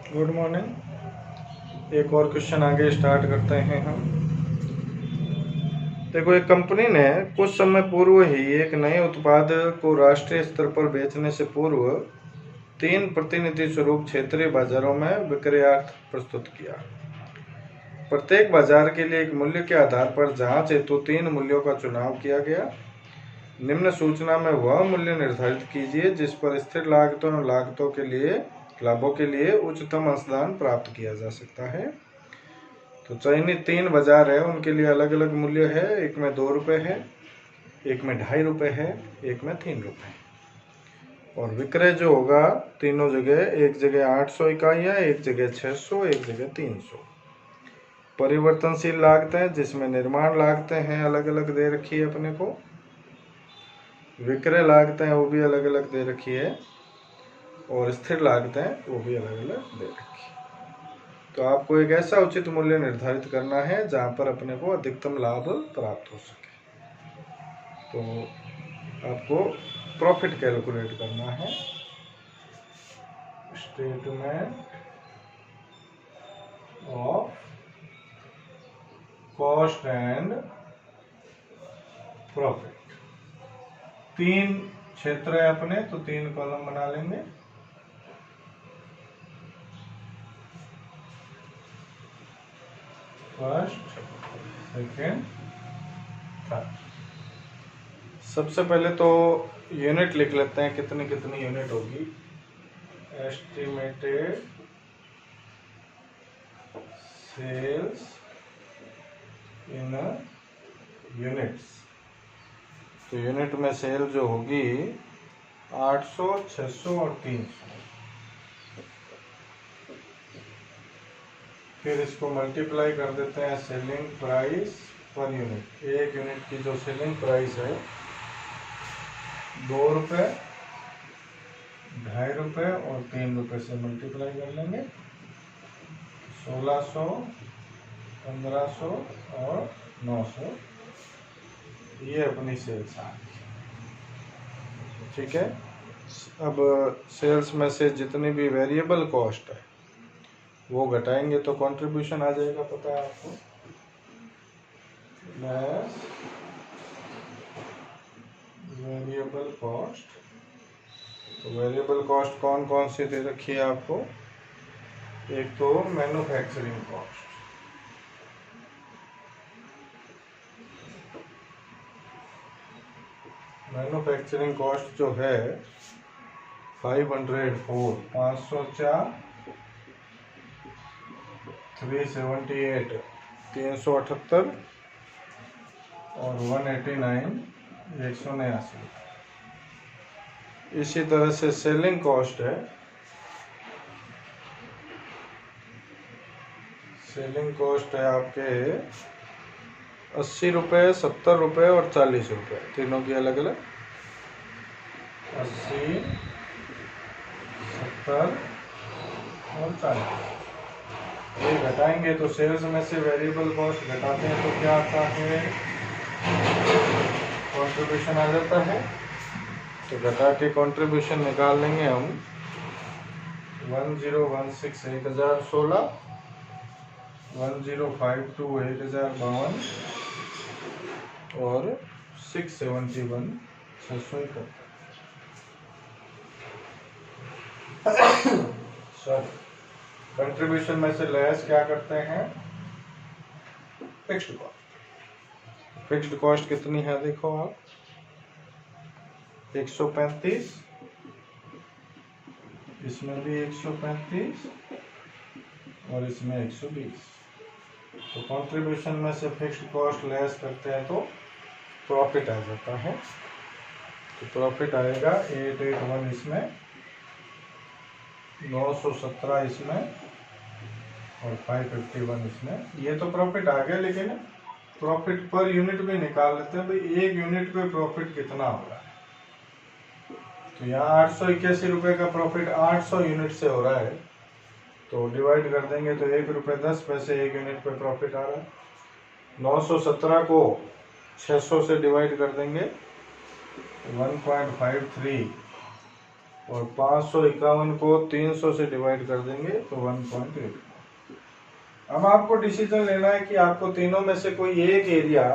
Good morning. एक और question आगे स्टार्ट करते हैं हम। देखो, एक कंपनी ने कुछ समय पूर्व ही एक नए उत्पाद को राष्ट्रीय स्तर पर बेचने से पूर्व 3 प्रतिनिधि स्वरूप क्षेत्रीय बाजारों में विक्रयार्थ प्रस्तुत किया। प्रत्येक बाजार के लिए एक मूल्य के आधार पर जांच हेतु 3 मूल्यों का चुनाव किया गया। निम्न सूचना में वह मूल्य निर्धारित कीजिए जिस पर स्थिर लागतों और लागतों के लिए लाभों के लिए उच्चतम अंशदान प्राप्त किया जा सकता है। तो चयनित 3 बाजार है, उनके लिए अलग अलग मूल्य है। एक में 2 रुपये है, एक में 2.5 रुपये है, एक में 3 रुपये है। और विक्रय जो होगा तीनों जगह, एक जगह 800 इकाइयाँ, एक जगह 600, एक जगह 300। परिवर्तनशील लागतें जिसमें निर्माण लागतें हैं अलग अलग दे रखी है अपने को, विक्रय लागतें वो भी अलग अलग दे रखी है, और स्थिर लागतें वो भी अलग अलग दे रखी है। तो आपको एक ऐसा उचित मूल्य निर्धारित करना है जहां पर अपने को अधिकतम लाभ प्राप्त हो सके। तो आपको प्रॉफिट कैलकुलेट करना है। Statement of cost and profit. 3 क्षेत्र है अपने, तो 3 कॉलम बना लेंगे। First, second, third. सबसे पहले तो यूनिट लिख लेते हैं, कितनी कितनी यूनिट होगी। एस्टिमेटेड सेल्स इन यूनिट्स। तो यूनिट में सेल जो होगी 800, 600 और 300। फिर इसको मल्टीप्लाई कर देते हैं सेलिंग प्राइस पर यूनिट। एक यूनिट की जो सेलिंग प्राइस है 2 रुपये, 2.5 रुपये और 3 रुपये से मल्टीप्लाई कर लेंगे। 1600, 1500 और 900, ये अपनी सेल्स आ गई। ठीक है। अब सेल्स में से जितनी भी वेरिएबल कॉस्ट है वो घटाएंगे तो कंट्रीब्यूशन आ जाएगा, पता है आपको। Less variable cost. तो वेरिएबल कॉस्ट कौन कौन सी दे रखी है आपको। एक तो मैन्युफैक्चरिंग कॉस्ट, मैन्युफैक्चरिंग कॉस्ट जो है 504, 504, 378, 378 और 189, 189। इसी तरह से सेलिंग कॉस्ट है, सेलिंग कॉस्ट है आपके 80 रुपये, 70 रुपये और 40 रुपये, तीनों की अलग अलग। 80, 70 और 40। ये घटाएंगे तो सेल्स में से वेरिएबल कॉस्ट घटाते हैं तो क्या आता है, कंट्रीब्यूशन आ जाता है। तो घटा के कंट्रीब्यूशन निकाल लेंगे हम। 1016 1016, 1052 1052 और 671 671। सॉरी, कंट्रीब्यूशन में से लेस क्या करते हैं, फिक्स्ड कॉस्ट। फिक्स्ड कॉस्ट कितनी है देखो आप, 135, इसमें भी 135 और इसमें 120। तो कंट्रीब्यूशन में से फिक्स्ड कॉस्ट लेस करते हैं तो प्रॉफिट आ जाता है। तो प्रॉफिट आएगा 881 इसमें, 917 इसमें और 551 इसमें। ये तो प्रॉफिट आ गया, लेकिन प्रॉफिट पर यूनिट भी निकाल लेते हैं भाई, एक यूनिट पे प्रॉफिट कितना हो रहा है। तो यहाँ 881 रुपये का प्रॉफिट 800 यूनिट से हो रहा है, तो डिवाइड कर देंगे तो 1 रुपये 10 पैसे एक यूनिट पे प्रॉफिट आ रहा है। 917 को 600 से डिवाइड कर देंगे, 1.53 और 551 को 300 से डिवाइड कर देंगे तो 1.8। अब आपको डिसीजन लेना है कि आपको तीनों में से कोई एक एरिया,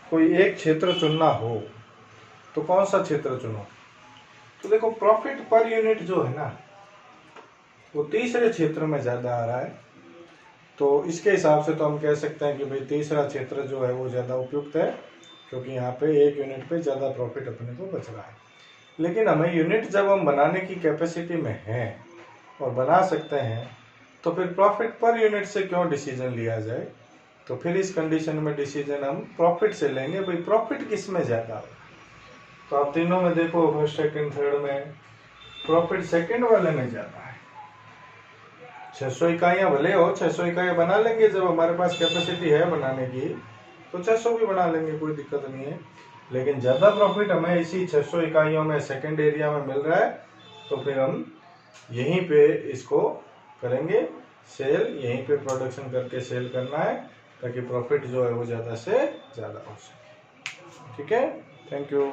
कोई एक क्षेत्र चुनना हो, तो कौन सा क्षेत्र चुनो। तो देखो प्रॉफिट पर यूनिट जो है ना वो तीसरे क्षेत्र में ज़्यादा आ रहा है, तो इसके हिसाब से तो हम कह सकते हैं कि भाई तीसरा क्षेत्र जो है वो ज़्यादा उपयुक्त है, क्योंकि यहाँ पे एक यूनिट पे ज़्यादा प्रॉफिट अपने को बच रहा है। लेकिन हमें यूनिट जब हम बनाने की कैपेसिटी में हैं और बना सकते हैं, तो फिर प्रॉफिट पर यूनिट से क्यों डिसीजन लिया जाए। तो फिर इस कंडीशन में डिसीजन हम प्रॉफिट से लेंगे, भाई प्रॉफिट किस में ज़्यादा हो। तो आप तीनों में देखो, फर्स्ट सेकंड थर्ड में प्रॉफिट सेकंड वाले में ज़्यादा है। 600 इकाइयाँ भले हो, 600 इकाइयाँ बना लेंगे, जब हमारे पास कैपेसिटी है बनाने की तो 600 भी बना लेंगे, कोई दिक्कत नहीं है। लेकिन ज़्यादा प्रॉफिट हमें इसी 600 इकाइयों में सेकंड एरिया में मिल रहा है, तो फिर हम यहीं पे इसको करेंगे सेल, यहीं पे प्रोडक्शन करके सेल करना है, ताकि प्रॉफिट जो है वो ज़्यादा से ज़्यादा हो सके। ठीक है, थैंक यू।